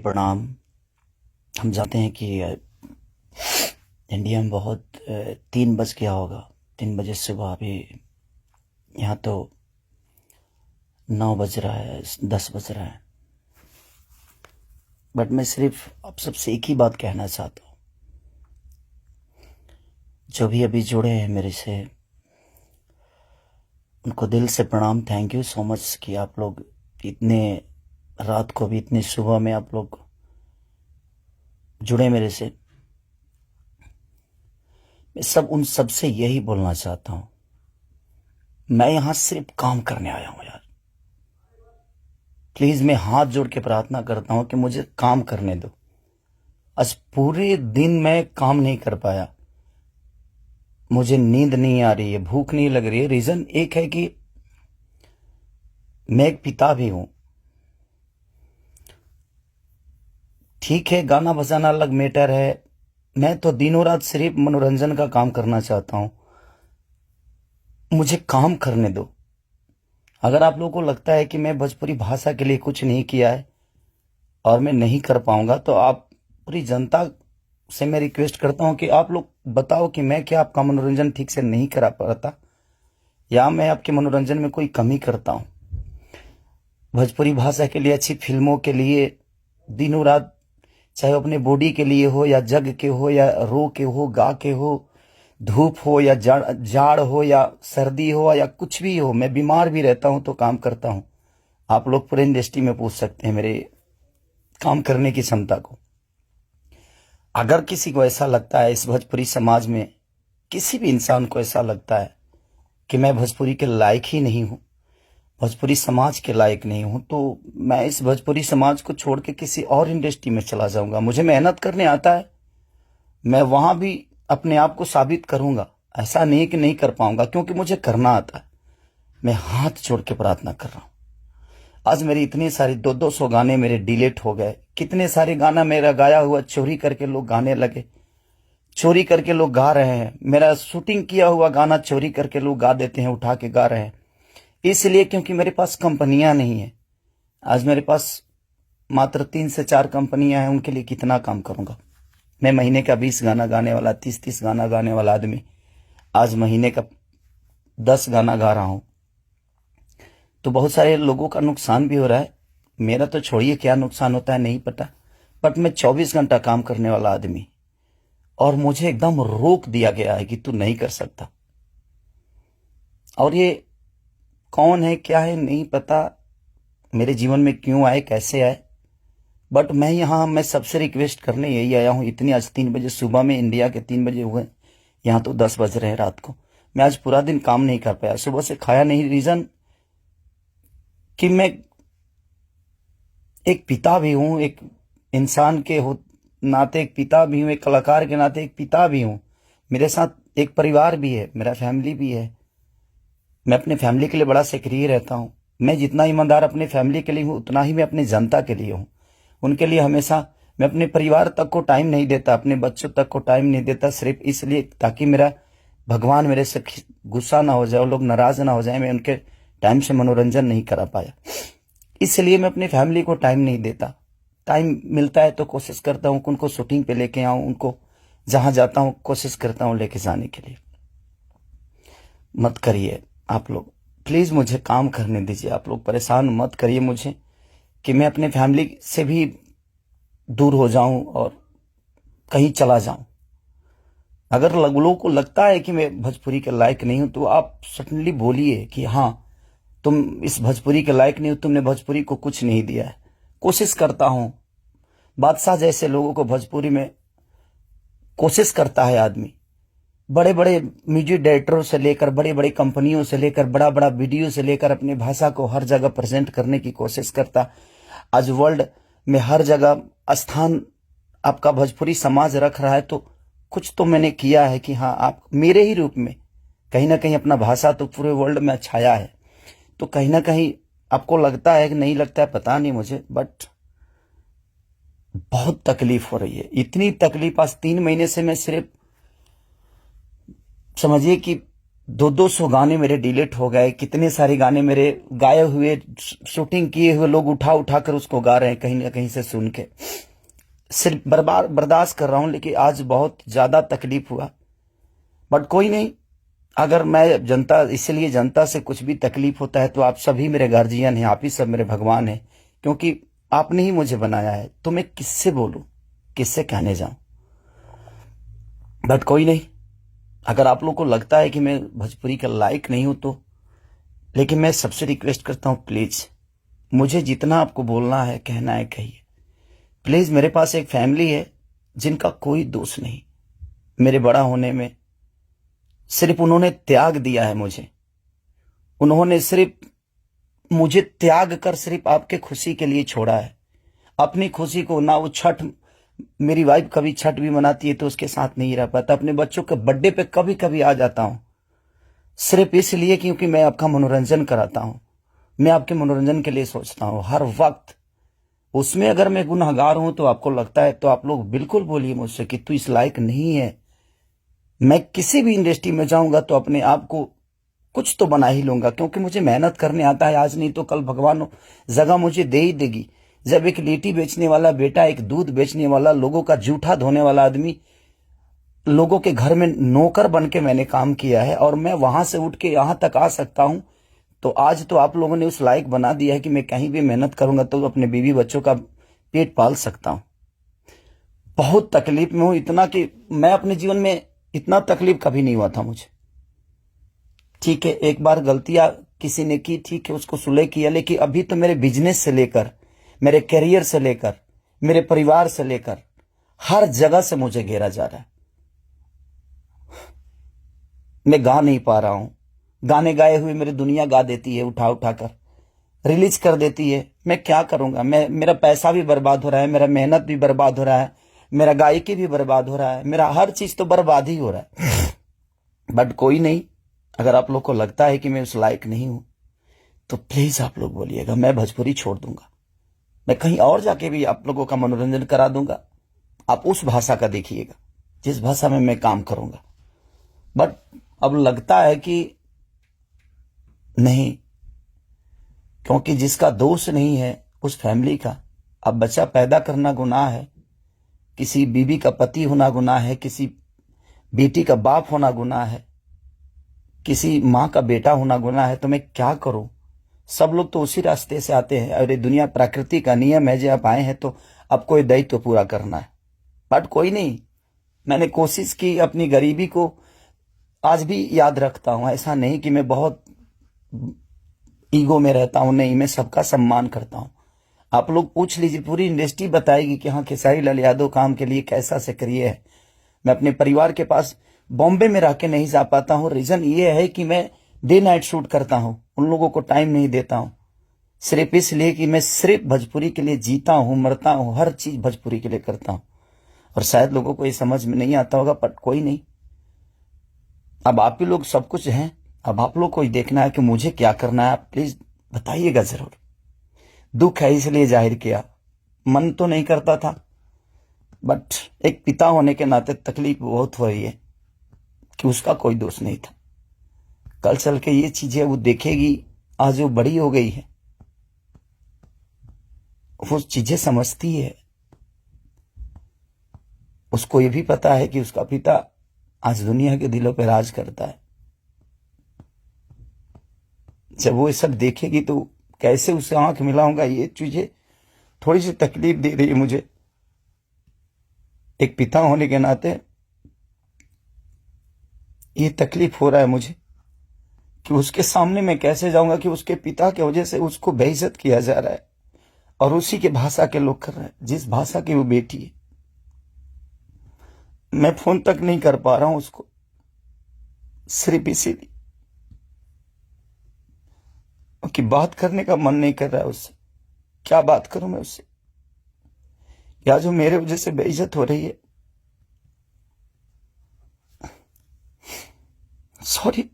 प्रणाम। हम जानते हैं कि इंडिया में बहुत 3 बज गया होगा, 3 बजे सुबह। अभी यहाँ तो 9 बज रहा है, 10 बज रहा है। बट मैं सिर्फ आप सबसे एक ही बात कहना चाहता हूँ। जो भी अभी जुड़े हैं मेरे से, उनको दिल से प्रणाम। थैंक यू सो मच कि आप लोग इतने रात को भी, इतने सुबह में आप लोग जुड़े मेरे से। मैं उन सबसे यही बोलना चाहता हूं, मैं यहां सिर्फ काम करने आया हूं यार। प्लीज मैं हाथ जोड़ के प्रार्थना करता हूं कि मुझे काम करने दो। आज पूरे दिन मैं काम नहीं कर पाया, मुझे नींद नहीं आ रही है, भूख नहीं लग रही है। रीजन एक है कि मैं एक पिता भी हूं। ठीक है, गाना बजाना अलग मैटर है, मैं तो दिनों रात सिर्फ मनोरंजन का काम करना चाहता हूं। मुझे काम करने दो। अगर आप लोगों को लगता है कि मैं भोजपुरी भाषा के लिए कुछ नहीं किया है और मैं नहीं कर पाऊंगा, तो आप पूरी जनता से मैं रिक्वेस्ट करता हूं कि आप लोग बताओ कि मैं क्या आपका मनोरंजन ठीक से नहीं करा पाता, या मैं आपके मनोरंजन में कोई कमी करता हूं। भोजपुरी भाषा के लिए, अच्छी फिल्मों के लिए दिनों रात, चाहे अपने बॉडी के लिए हो या जग के हो या रो के हो, गा के हो, धूप हो या जाड़ हो या सर्दी हो या कुछ भी हो, मैं बीमार भी रहता हूं तो काम करता हूं। आप लोग पूरे इंडस्ट्री में पूछ सकते हैं मेरे काम करने की क्षमता को। अगर किसी को ऐसा लगता है, इस भोजपुरी समाज में किसी भी इंसान को ऐसा लगता है कि मैं भोजपुरी के लायक ही नहीं हूं, भोजपुरी समाज के लायक नहीं हूं, तो मैं इस भोजपुरी समाज को छोड़ के किसी और इंडस्ट्री में चला जाऊंगा। मुझे मेहनत करने आता है, मैं वहां भी अपने आप को साबित करूंगा। ऐसा नहीं कि नहीं कर पाऊंगा, क्योंकि मुझे करना आता है। मैं हाथ जोड़ के प्रार्थना कर रहा हूं। आज मेरी इतनी सारी 200 गाने मेरे डिलीट हो गए। कितने सारे गाना मेरा गाया हुआ चोरी करके लोग गाने लगे, चोरी करके लोग गा रहे हैं। मेरा शूटिंग किया हुआ गाना चोरी करके लोग गा देते हैं, उठा के गा रहे हैं। इसलिए क्योंकि मेरे पास कंपनियां नहीं है। आज मेरे पास मात्र 3 से 4 कंपनियां हैं, उनके लिए कितना काम करूंगा मैं। महीने का 20 गाना गाने वाला, 30 गाना गाने वाला आदमी आज महीने का 10 गाना गा रहा हूं, तो बहुत सारे लोगों का नुकसान भी हो रहा है। मेरा तो छोड़िए, क्या नुकसान होता है नहीं पता, बट मैं 24 घंटा काम करने वाला आदमी, और मुझे एकदम रोक दिया गया है कि तू नहीं कर सकता। और ये कौन है, क्या है, नहीं पता, मेरे जीवन में क्यों आए, कैसे आए, बट मैं सबसे रिक्वेस्ट करने यही आया हूं। इतनी आज 3 बजे सुबह में, इंडिया के 3 बजे हुए, यहां तो 10 बज रहे हैं रात को। मैं आज पूरा दिन काम नहीं कर पाया, सुबह से खाया नहीं। रीजन कि मैं एक पिता भी हूं, एक इंसान के नाते एक पिता भी हूं, एक कलाकार के नाते एक पिता भी हूं। मेरे साथ एक परिवार भी है, मेरा फैमिली भी है। मैं अपने फैमिली के लिए बड़ा सक्रिय रहता हूं। मैं जितना ईमानदार अपने फैमिली के लिए हूं, उतना ही मैं अपनी जनता के लिए हूं। उनके लिए हमेशा मैं अपने परिवार तक को टाइम नहीं देता, अपने बच्चों तक को टाइम नहीं देता, सिर्फ इसलिए ताकि मेरा भगवान मेरे से गुस्सा ना हो जाए, वो लोग नाराज ना हो जाए, मैं उनके टाइम से मनोरंजन नहीं करा पाया। इसलिए मैं अपनी फैमिली को टाइम नहीं देता। टाइम मिलता है तो कोशिश करता हूं कि उनको शूटिंग पे लेके आऊं, उनको जहां जाता हूं कोशिश करता हूं लेके जाने के लिए। मत करिए आप लोग, प्लीज मुझे काम करने दीजिए। आप लोग परेशान मत करिए मुझे कि मैं अपने फैमिली से भी दूर हो जाऊं और कहीं चला जाऊं। अगर लोगों को लगता है कि मैं भोजपुरी के लायक नहीं हूं, तो आप सडनली बोलिए कि हाँ, तुम इस भोजपुरी के लायक नहीं हो, तुमने भोजपुरी को कुछ नहीं दिया है। कोशिश करता हूं, बादशाह जैसे लोगों को भोजपुरी में कोशिश करता है आदमी। बड़े बड़े म्यूजिक डायरेक्टरों से लेकर, बड़े बड़े कंपनियों से लेकर, बड़ा बड़ा वीडियो से लेकर अपनी भाषा को हर जगह प्रेजेंट करने की कोशिश करता। आज वर्ल्ड में हर जगह स्थान आपका भोजपुरी समाज रख रहा है, तो कुछ तो मैंने किया है कि हाँ, आप मेरे ही रूप में कहीं ना कहीं अपना भाषा तो पूरे वर्ल्ड में छाया है। तो कहीं ना कहीं आपको लगता है कि नहीं लगता है, पता नहीं मुझे, बट बहुत तकलीफ हो रही है। इतनी तकलीफ आज 3 महीने से मैं सिर्फ समझिए कि 200 गाने मेरे डिलीट हो गए, कितने सारे गाने मेरे गाए हुए, शूटिंग किए हुए लोग उठा उठा कर उसको गा रहे हैं कहीं ना कहीं से सुन के। सिर्फ बर्दाश्त कर रहा हूं, लेकिन आज बहुत ज्यादा तकलीफ हुआ। बट कोई नहीं, अगर मैं जनता, इसलिए जनता से कुछ भी तकलीफ होता है तो आप सभी मेरे गार्जियन हैं, आप ही सब मेरे भगवान हैं, क्योंकि आपने ही मुझे बनाया है। तो मैं किससे बोलूं, किससे कहने जाऊं। बट कोई नहीं, अगर आप लोग को लगता है कि मैं भोजपुरी का लायक नहीं हूं तो, लेकिन मैं सबसे रिक्वेस्ट करता हूं, प्लीज मुझे जितना आपको बोलना है, कहना है, कहिए प्लीज। मेरे पास एक फैमिली है जिनका कोई दोष नहीं मेरे बड़ा होने में। सिर्फ उन्होंने त्याग दिया है मुझे, उन्होंने सिर्फ मुझे त्याग कर सिर्फ आपके खुशी के लिए छोड़ा है। अपनी खुशी को ना, वो छठ, मेरी वाइफ कभी छठ भी मनाती है तो उसके साथ नहीं रह पाता। अपने बच्चों के बर्थडे पे कभी कभी आ जाता हूं, सिर्फ इसलिए क्योंकि मैं आपका मनोरंजन कराता हूं, मैं आपके मनोरंजन के लिए सोचता हूं हर वक्त। उसमें अगर मैं गुनहगार हूं तो आपको लगता है तो आप लोग बिल्कुल बोलिए मुझसे कि तू इस लायक नहीं है। मैं किसी भी इंडस्ट्री में जाऊंगा तो अपने आप को कुछ तो बना ही लूंगा, क्योंकि मुझे मेहनत करने आता है। आज नहीं तो कल भगवान जगह मुझे दे ही देगी। जब एक लिट्टी बेचने वाला बेटा, एक दूध बेचने वाला, लोगों का जूठा धोने वाला आदमी, लोगों के घर में नौकर बन के मैंने काम किया है और मैं वहां से उठ के यहां तक आ सकता हूं, तो आज तो आप लोगों ने उस लायक बना दिया है कि मैं कहीं भी मेहनत करूंगा तो अपने बीवी बच्चों का पेट पाल सकता हूं। बहुत तकलीफ में हूं, इतना कि मैं अपने जीवन में इतना तकलीफ कभी नहीं हुआ था मुझे। ठीक है, एक बार गलतियां किसी ने की, ठीक है, उसको सुलह किया, लेकिन अभी तो मेरे बिजनेस से लेकर, मेरे करियर से लेकर, मेरे परिवार से लेकर हर जगह से मुझे घेरा जा रहा है। मैं गा नहीं पा रहा हूं। गाने गाए हुए मेरी दुनिया गा देती है, उठा उठा कर रिलीज कर देती है। मैं क्या करूंगा, मेरा पैसा भी बर्बाद हो रहा है, मेरा मेहनत भी बर्बाद हो रहा है, मेरा गायकी भी बर्बाद हो रहा है, मेरा हर चीज तो बर्बाद ही हो रहा है। बट कोई नहीं, अगर आप लोग को लगता है कि मैं उस लायक नहीं हूं तो प्लीज आप लोग बोलिएगा, मैं भोजपुरी छोड़ दूंगा, मैं कहीं और जाके भी आप लोगों का मनोरंजन करा दूंगा। आप उस भाषा का देखिएगा जिस भाषा में मैं काम करूंगा। बट अब लगता है कि नहीं, क्योंकि जिसका दोष नहीं है उस फैमिली का, अब बच्चा पैदा करना गुनाह है, किसी बीवी का पति होना गुनाह है, किसी बेटी का बाप होना गुनाह है, किसी मां का बेटा होना गुनाह है, तो मैं क्या करूं। सब लोग तो उसी रास्ते से आते हैं और ये दुनिया प्रकृति का नियम है, जो आप आए हैं तो आपको ये दायित्व पूरा करना है। बट कोई नहीं, मैंने कोशिश की, अपनी गरीबी को आज भी याद रखता हूं। ऐसा नहीं कि मैं बहुत ईगो में रहता हूं, नहीं, मैं सबका सम्मान करता हूं। आप लोग पूछ लीजिए, पूरी इंडस्ट्री बताएगी कि हाँ, खेसारी लाल यादव काम के लिए कैसा सक्रिय है। मैं अपने परिवार के पास बॉम्बे में रह के नहीं जा पाता हूं। रीजन ये है कि मैं डे नाइट शूट करता हूं, उन लोगों को टाइम नहीं देता हूं, सिर्फ इसलिए कि मैं सिर्फ भोजपुरी के लिए जीता हूं, मरता हूं, हर चीज भोजपुरी के लिए करता हूं। और शायद लोगों को ये समझ में नहीं आता होगा, बट कोई नहीं, अब आप ही लोग सब कुछ हैं। अब आप लोग को ही देखना है कि मुझे क्या करना है। आप प्लीज बताइएगा जरूर। दुख है इसलिए जाहिर किया, मन तो नहीं करता था, बट एक पिता होने के नाते तकलीफ बहुत हो रही है कि उसका कोई दोष नहीं था। कल चल के ये चीजें वो देखेगी, आज वो बड़ी हो गई है, वो चीजें समझती है। उसको ये भी पता है कि उसका पिता आज दुनिया के दिलों पर राज करता है। जब वो ये सब देखेगी तो कैसे उसे आंख मिलाऊंगा, ये चीजें थोड़ी सी तकलीफ दे रही है मुझे। एक पिता होने के नाते ये तकलीफ हो रहा है मुझे कि उसके सामने मैं कैसे जाऊंगा कि उसके पिता की वजह से उसको बेइज्जत किया जा रहा है और उसी के भाषा के लोग कर रहे हैं, जिस भाषा की वो बेटी है। मैं फोन तक नहीं कर पा रहा हूं उसको, सिर्फ इसीलिए कि बात करने का मन नहीं कर रहा है उससे। क्या बात करूं मैं उससे, या जो मेरे वजह से बेइज्जत हो रही है। सॉरी।